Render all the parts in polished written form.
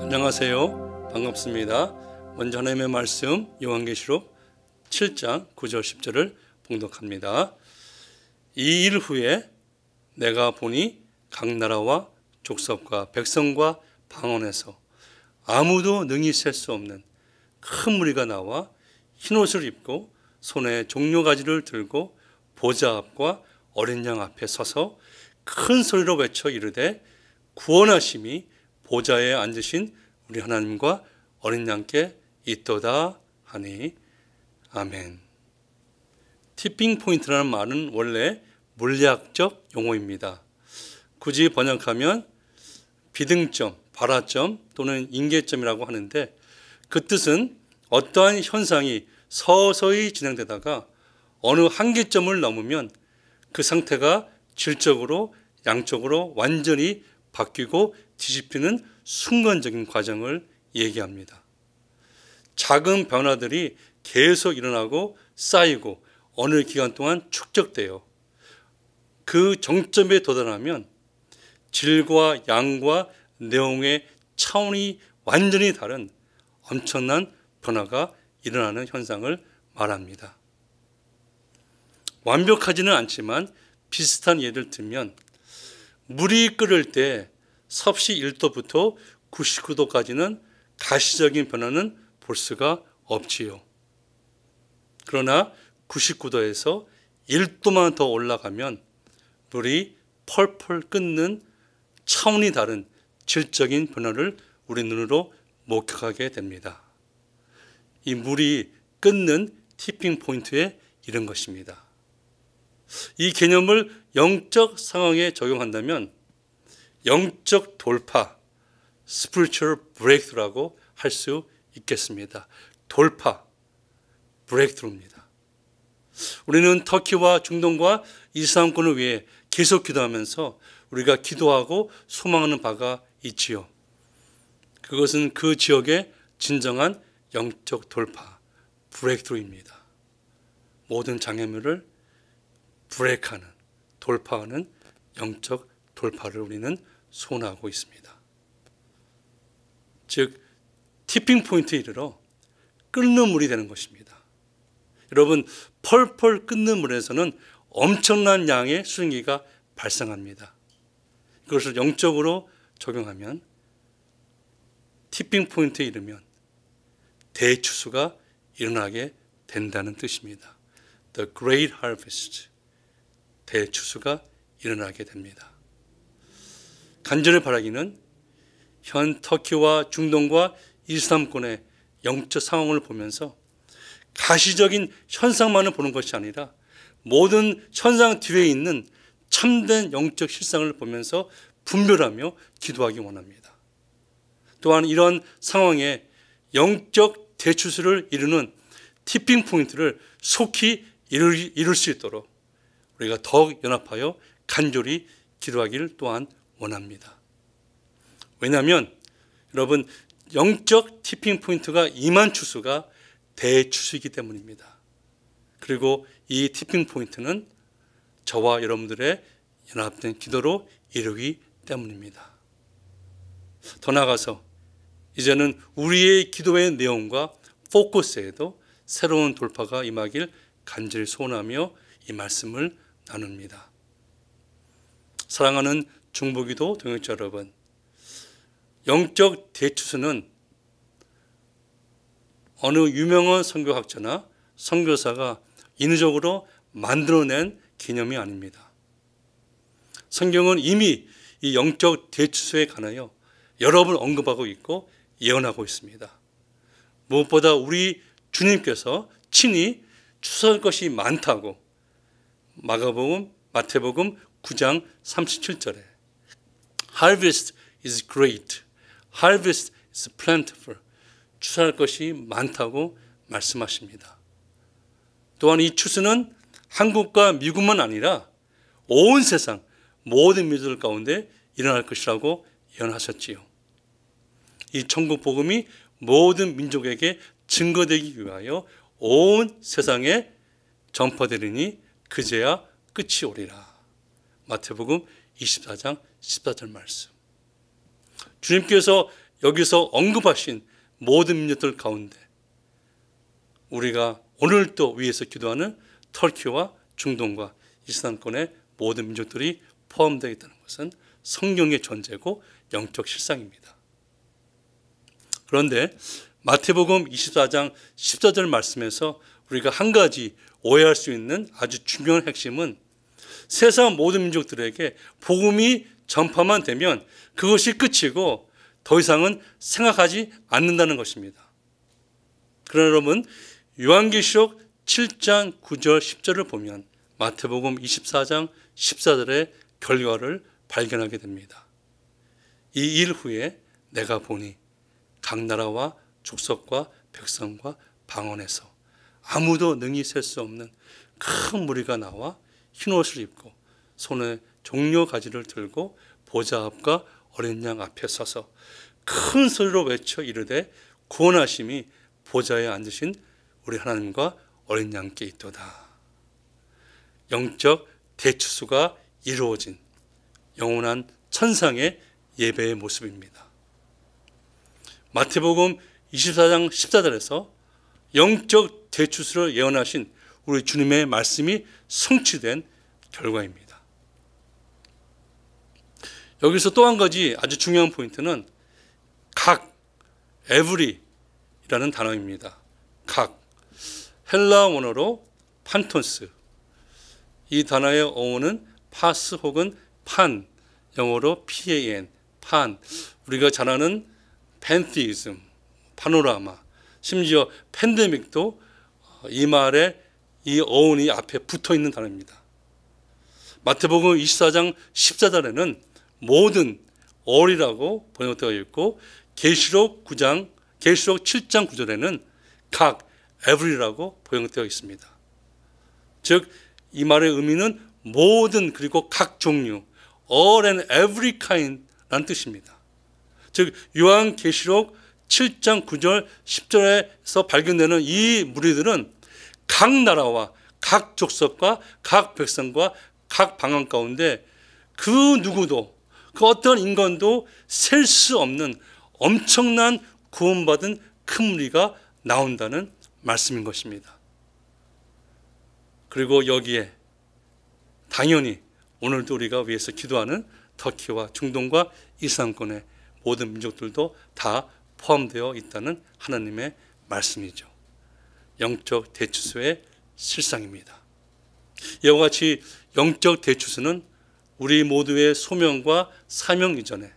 안녕하세요. 반갑습니다. 먼저 하나님의 말씀 요한계시록 7장 9절 10절을 봉독합니다. 이 일 후에 내가 보니 각 나라와 족속과 백성과 방언에서 아무도 능히 셀 수 없는 큰 무리가 나와 흰옷을 입고 손에 종려가지를 들고 보좌 앞과 어린 양 앞에 서서 큰 소리로 외쳐 이르되 구원하심이 보좌에 앉으신 우리 하나님과 어린 양께 있도다 하니 아멘. 티핑 포인트라는 말은 원래 물리학적 용어입니다. 굳이 번역하면 비등점, 발화점 또는 임계점이라고 하는데 그 뜻은 어떠한 현상이 서서히 진행되다가 어느 한계점을 넘으면 그 상태가 질적으로 양적으로 완전히 바뀌고 뒤집히는 순간적인 과정을 얘기합니다. 작은 변화들이 계속 일어나고 쌓이고 어느 기간 동안 축적되어 그 정점에 도달하면 질과 양과 내용의 차원이 완전히 다른 엄청난 변화가 일어나는 현상을 말합니다. 완벽하지는 않지만 비슷한 예를 들면 물이 끓을 때 섭씨 1도부터 99도까지는 가시적인 변화는 볼 수가 없지요. 그러나 99도에서 1도만 더 올라가면 물이 펄펄 끓는 차원이 다른 질적인 변화를 우리 눈으로 목격하게 됩니다. 이 물이 끓는 티핑 포인트에 이른 것입니다. 이 개념을 영적 상황에 적용한다면 영적 돌파, spiritual breakthrough라고 할 수 있겠습니다. 돌파, breakthrough입니다. 우리는 터키와 중동과 이슬람권을 위해 계속 기도하면서 우리가 기도하고 소망하는 바가 있지요. 그것은 그 지역의 진정한 영적 돌파, 브레이크트루입니다. 모든 장애물을 브레이크하는, 돌파하는 영적 돌파를 우리는 소원하고 있습니다. 즉 티핑 포인트에 이르러 끓는 물이 되는 것입니다. 여러분, 펄펄 끓는 물에서는 엄청난 양의 수증기가 발생합니다. 이것을 영적으로 적용하면 티핑 포인트에 이르면 대추수가 일어나게 된다는 뜻입니다. The Great Harvest, 대추수가 일어나게 됩니다. 간절히 바라기는 현 터키와 중동과 이슬람권의 영적 상황을 보면서 가시적인 현상만을 보는 것이 아니라 모든 현상 뒤에 있는 참된 영적 실상을 보면서 분별하며 기도하기 원합니다. 또한 이런 상황에 영적 대추수를 이루는 티핑 포인트를 속히 이룰 수 있도록 우리가 더욱 연합하여 간절히 기도하기를 또한 원합니다. 왜냐하면 여러분, 영적 티핑 포인트가 임한 추수가 대추수이기 때문입니다. 그리고 이 티핑 포인트는 저와 여러분들의 연합된 기도로 이루기 때문입니다. 더 나아가서 이제는 우리의 기도의 내용과 포커스에도 새로운 돌파가 임하길 간절히 소원하며 이 말씀을 나눕니다. 사랑하는 중보기도 동역자 여러분, 영적 대추수는 어느 유명한 선교학자나 선교사가 인위적으로 만들어낸 개념이 아닙니다. 성경은 이미 이 영적 대추수에 관하여 여러 번 언급하고 있고 예언하고 있습니다. 무엇보다 우리 주님께서 친히 추수할 것이 많다고 마태복음 9장 37절에 Harvest is great, harvest is plentiful, 추수할 것이 많다고 말씀하십니다. 또한 이 추수는 한국과 미국만 아니라 온 세상 모든 민족들 가운데 일어날 것이라고 예언하셨지요. 이 천국 복음이 모든 민족에게 증거되기 위하여 온 세상에 전파되리니 그제야 끝이 오리라. 마태복음 24장 14절 말씀. 주님께서 여기서 언급하신 모든 민족들 가운데 우리가 오늘 또 위에서 기도하는 터키와 중동과 이슬람권의 모든 민족들이 포함되어 있다는 것은 성경의 존재고 영적 실상입니다. 그런데 마태복음 24장 14절 말씀에서 우리가 한 가지 오해할 수 있는 아주 중요한 핵심은 세상 모든 민족들에게 복음이 전파만 되면 그것이 끝이고 더 이상은 생각하지 않는다는 것입니다. 그러나 여러분, 요한계시록 7장 9절 10절을 보면 마태복음 24장 14절의 결과를 발견하게 됩니다. 이 일 후에 내가 보니 각 나라와 족속과 백성과 방언에서 아무도 능히 셀 수 없는 큰 무리가 나와 흰옷을 입고 손에 종려 가지를 들고 보좌 앞과 어린 양 앞에 서서 큰 소리로 외쳐 이르되 구원하심이 보좌에 앉으신 우리 하나님과 어린 양께 있도다. 영적 대추수가 이루어진 영원한 천상의 예배의 모습입니다. 마태복음 24장 14절에서 영적 대추수를 예언하신 우리 주님의 말씀이 성취된 결과입니다. 여기서 또 한 가지 아주 중요한 포인트는 각, every라는 단어입니다. 각, 헬라 원어로 판톤스, 이 단어의 어원은 파스 혹은 판, 영어로 pan, 판, 우리가 잘 아는 팬티즘, 파노라마, 심지어 팬데믹도 이 말에 이 어원이 앞에 붙어 있는 단어입니다. 마태복음 24장 14절에는 모든 all이라고 번역되어 있고 계시록 7장 9절에는 각 every라고 번역되어 있습니다. 즉 이 말의 의미는 모든 그리고 각 종류 all and every kind라는 뜻입니다. 즉 요한계시록 7장 9절 10절에서 발견되는 이 무리들은 각 나라와 각 족속과 각 백성과 각 방언 가운데 그 누구도 그 어떤 인간도 셀 수 없는 엄청난 구원받은 큰 무리가 나온다는 말씀인 것입니다. 그리고 여기에 당연히 오늘도 우리가 위해서 기도하는 터키와 중동과 이슬람권의 모든 민족들도 다 포함되어 있다는 하나님의 말씀이죠. 영적 대추수의 실상입니다. 이와 같이 영적 대추수는 우리 모두의 소명과 사명 이전에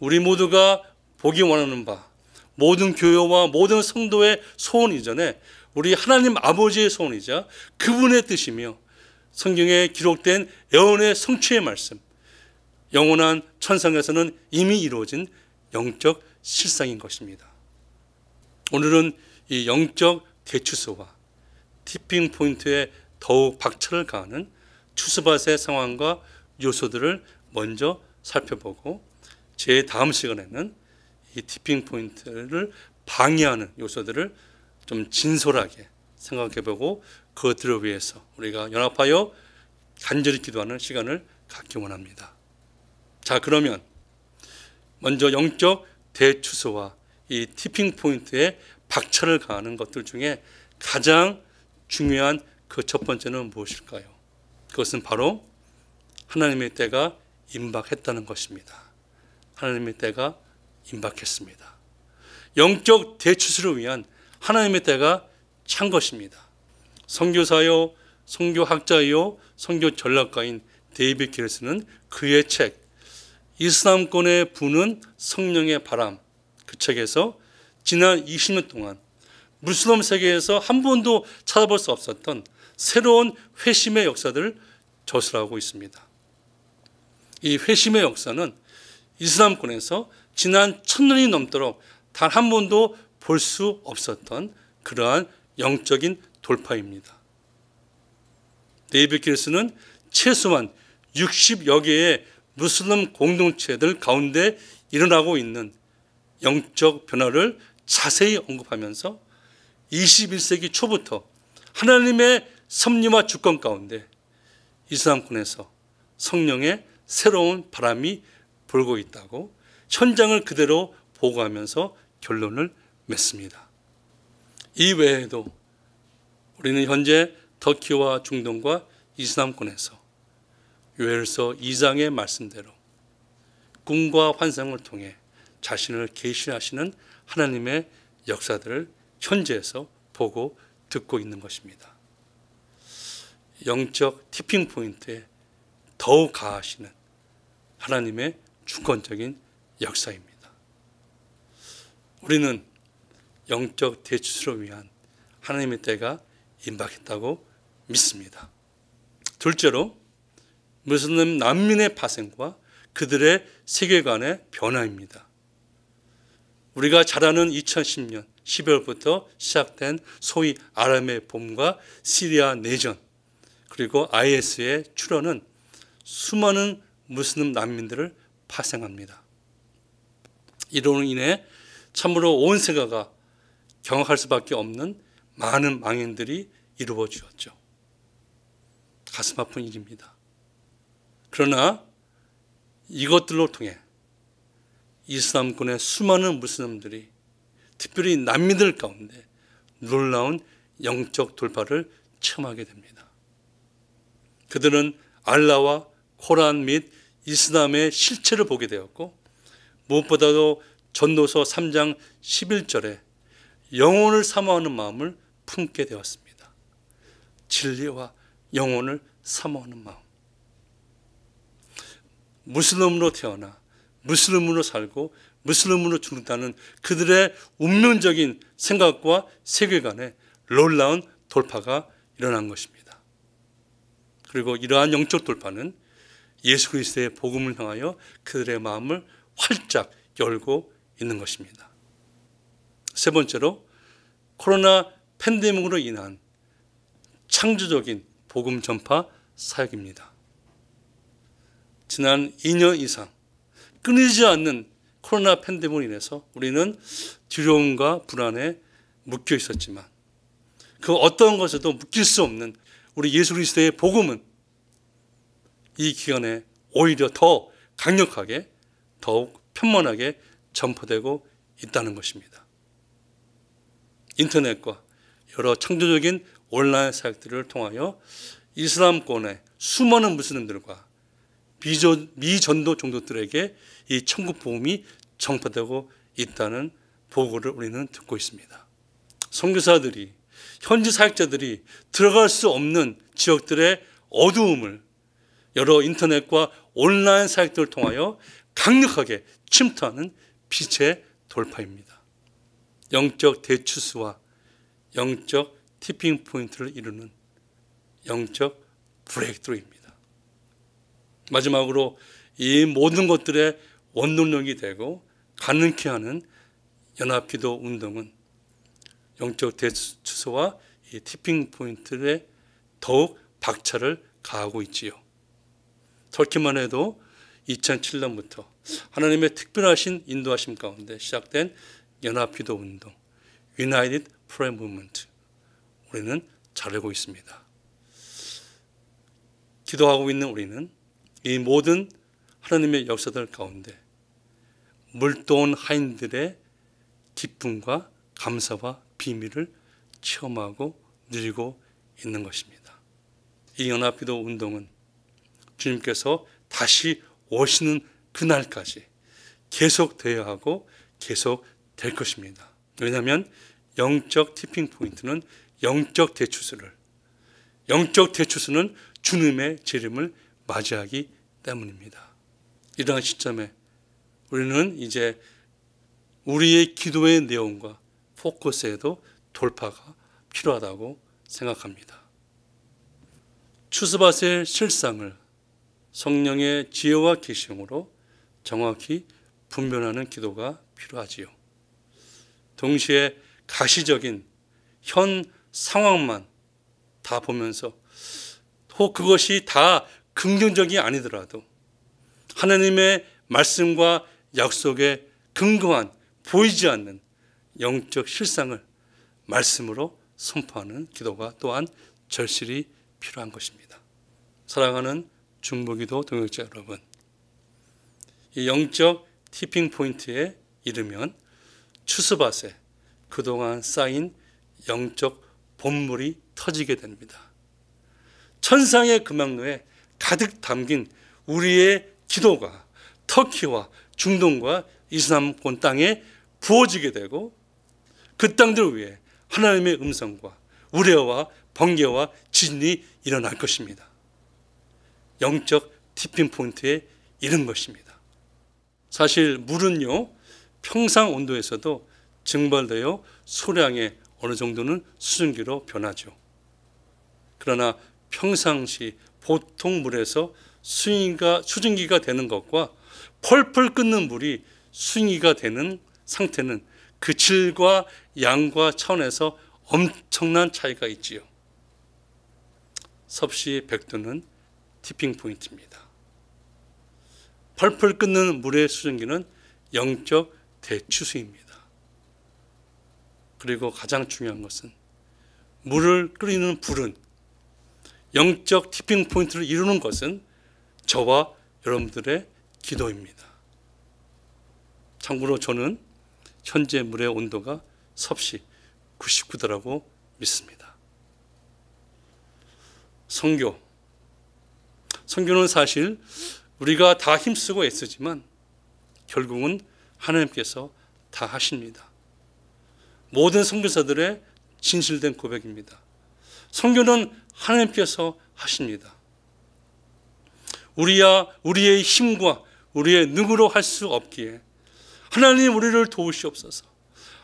우리 모두가 보기 원하는 바 모든 교회와 모든 성도의 소원 이전에 우리 하나님 아버지의 소원이자 그분의 뜻이며 성경에 기록된 예언의 성취의 말씀, 영원한 천상에서는 이미 이루어진 영적 실상인 것입니다. 오늘은 이 영적 대추수와 티핑 포인트에 더욱 박차를 가하는 추수밭의 상황과 요소들을 먼저 살펴보고 제 다음 시간에는 이 티핑 포인트를 방해하는 요소들을 좀 진솔하게 생각해보고 그것들을 위해서 우리가 연합하여 간절히 기도하는 시간을 갖기 원합니다. 자, 그러면 먼저 영적 대추수와 이 티핑 포인트에 박차를 가하는 것들 중에 가장 중요한 그 첫 번째는 무엇일까요? 그것은 바로 하나님의 때가 임박했다는 것입니다. 하나님의 때가 임박했습니다. 영적 대추수를 위한 하나님의 때가 찬 것입니다. 선교사요, 선교학자요, 선교 전략가인 데이비드 길스는 그의 책 이슬람권에 부는 성령의 바람, 그 책에서 지난 20년 동안 무슬림 세계에서 한 번도 찾아볼 수 없었던 새로운 회심의 역사들을 저술하고 있습니다. 이 회심의 역사는 이슬람권에서 지난 1000년이 넘도록 단 한 번도 볼 수 없었던 그러한 영적인 돌파입니다. 데이비드 길스는 최소한 60여 개의 무슬림 공동체들 가운데 일어나고 있는 영적 변화를 자세히 언급하면서 21세기 초부터 하나님의 섭리와 주권 가운데 이슬람권에서 성령의 새로운 바람이 불고 있다고 현장을 그대로 보고하면서 결론을 맺습니다. 이 외에도 우리는 현재 터키와 중동과 이슬람권에서 요엘서 2장의 말씀대로 꿈과 환상을 통해 자신을 계시하시는 하나님의 역사들을 현재에서 보고 듣고 있는 것입니다. 영적 티핑 포인트에 더욱 가하시는 하나님의 주권적인 역사입니다. 우리는 영적 대추수를 위한 하나님의 때가 임박했다고 믿습니다. 둘째로 무슬림 난민의 파생과 그들의 세계관의 변화입니다. 우리가 잘 아는 2010년 12월부터 시작된 소위 아람의 봄과 시리아 내전 그리고 IS의 출현은 수많은 무슬림 난민들을 파생합니다. 이로 인해 참으로 온 세계가 경악할 수밖에 없는 많은 망행들이 이루어지었죠. 가슴 아픈 일입니다. 그러나 이것들로 통해 이슬람권의 수많은 무슬림들이 특별히 난민들 가운데 놀라운 영적 돌파를 체험하게 됩니다. 그들은 알라와 코란 및 이슬람의 실체를 보게 되었고 무엇보다도 전도서 3장 11절에 영혼을 사모하는 마음을 품게 되었습니다. 진리와 영혼을 사모하는 마음. 무슬림으로 태어나 무슬림으로 살고 무슬림으로 죽는다는 그들의 운명적인 생각과 세계관에 놀라운 돌파가 일어난 것입니다. 그리고 이러한 영적 돌파는 예수 그리스도의 복음을 향하여 그들의 마음을 활짝 열고 있는 것입니다. 세 번째로 코로나 팬데믹으로 인한 창조적인 복음 전파 사역입니다. 지난 2년 이상 끊이지 않는 코로나 팬데믹으로 인해서 우리는 두려움과 불안에 묶여 있었지만 그 어떤 것에도 묶일 수 없는 우리 예수 그리스도의 복음은 이 기간에 오히려 더 강력하게 더욱 편만하게 전파되고 있다는 것입니다. 인터넷과 여러 창조적인 온라인 사역들을 통하여 이슬람권의 수많은 무슬림들과 미전도 종족들에게 이 천국 복음이 전파되고 있다는 보고를 우리는 듣고 있습니다. 선교사들이 현지 사역자들이 들어갈 수 없는 지역들의 어두움을 여러 인터넷과 온라인 사역들을 통하여 강력하게 침투하는 빛의 돌파입니다. 영적 대추수와 영적 티핑 포인트를 이루는 영적 브레이크트루입니다. 마지막으로 이 모든 것들의 원동력이 되고 가능케 하는 연합기도 운동은 영적 대추수와 이 티핑 포인트에 더욱 박차를 가하고 있지요. 터키만 해도 2007년부터 하나님의 특별하신 인도하심 가운데 시작된 연합기도 운동, United Prayer Movement, 우리는 잘 알고 있습니다. 기도하고 있는 우리는 이 모든 하나님의 역사들 가운데 물도온 하인들의 기쁨과 감사와 비밀을 체험하고 누리고 있는 것입니다. 이 연합기도 운동은 주님께서 다시 오시는 그날까지 계속되어야 하고 계속될 것입니다. 왜냐하면 영적 티핑 포인트는 영적 대추수는 주님의 재림을 맞이하기 때문입니다. 이러한 시점에 우리는 이제 우리의 기도의 내용과 포커스에도 돌파가 필요하다고 생각합니다. 추수밭의 실상을 성령의 지혜와 계시음으로 정확히 분별하는 기도가 필요하지요. 동시에 가시적인 현 상황만 다 보면서 혹 그것이 다 긍정적이 아니더라도 하나님의 말씀과 약속에 근거한 보이지 않는 영적 실상을 말씀으로 선포하는 기도가 또한 절실히 필요한 것입니다. 사랑하는 중보기도 동역자 여러분, 이 영적 티핑 포인트에 이르면 추수밭에 그동안 쌓인 영적 본물이 터지게 됩니다. 천상의 금악로에 가득 담긴 우리의 기도가 터키와 중동과 이슬람권 땅에 부어지게 되고 그 땅들 위에 하나님의 음성과 우레와 번개와 지진이 일어날 것입니다. 영적 티핑 포인트에 이른 것입니다. 사실 물은요, 평상 온도에서도 증발되어 소량의 어느 정도는 수증기로 변하죠. 그러나 평상시 보통 물에서 수증기가 되는 것과 펄펄 끓는 물이 수증기가 되는 상태는 그 질과 양과 차원에서 엄청난 차이가 있지요. 섭씨 100도는 티핑 포인트입니다. 펄펄 끓는 물의 수증기는 영적 대추수입니다. 그리고 가장 중요한 것은 물을 끓이는 불은 영적 티핑 포인트를 이루는 것은 저와 여러분들의 기도입니다. 참고로 저는 현재 물의 온도가 섭씨 99도라고 믿습니다. 선교는 사실 우리가 다 힘쓰고 애쓰지만 결국은 하나님께서 다 하십니다. 모든 선교사들의 진실된 고백입니다. 선교는 하나님께서 하십니다. 우리의 힘과 우리의 능으로 할 수 없기에 하나님 우리를 도우시옵소서.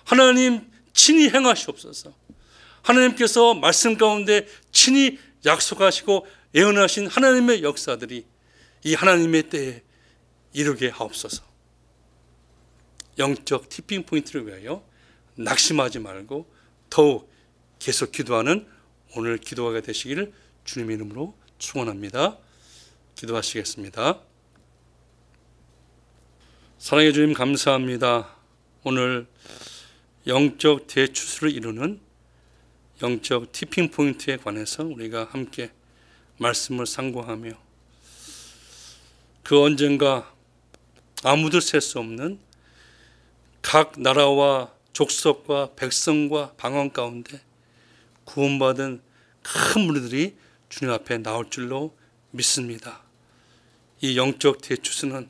하나님 친히 행하시옵소서. 하나님께서 말씀 가운데 친히 약속하시고 예언하신 하나님의 역사들이 이 하나님의 때에 이루게 하옵소서. 영적 티핑 포인트를 위하여 낙심하지 말고 더욱 계속 기도하는 오늘 기도하게 되시기를 주님의 이름으로 축원합니다. 기도하시겠습니다. 사랑해 주님 감사합니다. 오늘 영적 대추수를 이루는 영적 티핑 포인트에 관해서 우리가 함께 말씀을 상고하며 그 언젠가 아무도 셀 수 없는 각 나라와 족속과 백성과 방언 가운데 구원받은 큰 무리들이 주님 앞에 나올 줄로 믿습니다. 이 영적 대추수는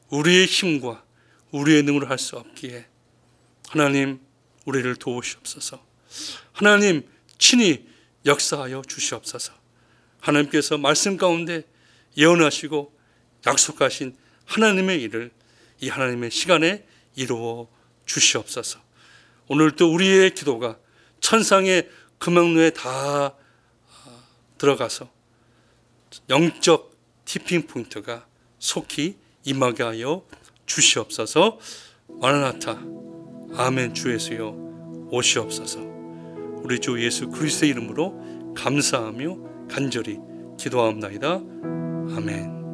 우리의 힘과 우리의 능으로 할 수 없기에 하나님 우리를 도우시옵소서. 하나님 친히 역사하여 주시옵소서. 하나님께서 말씀 가운데 예언하시고 약속하신 하나님의 일을 이 하나님의 시간에 이루어 주시옵소서. 오늘도 우리의 기도가 천상의 금악로에 다 들어가서 영적 티핑 포인트가 속히 임하게 하여 주시옵소서. 마라나타 아멘. 주 예수여 오시옵소서. 우리 주 예수 그리스도의 이름으로 감사하며 간절히 기도하옵나이다. 아멘.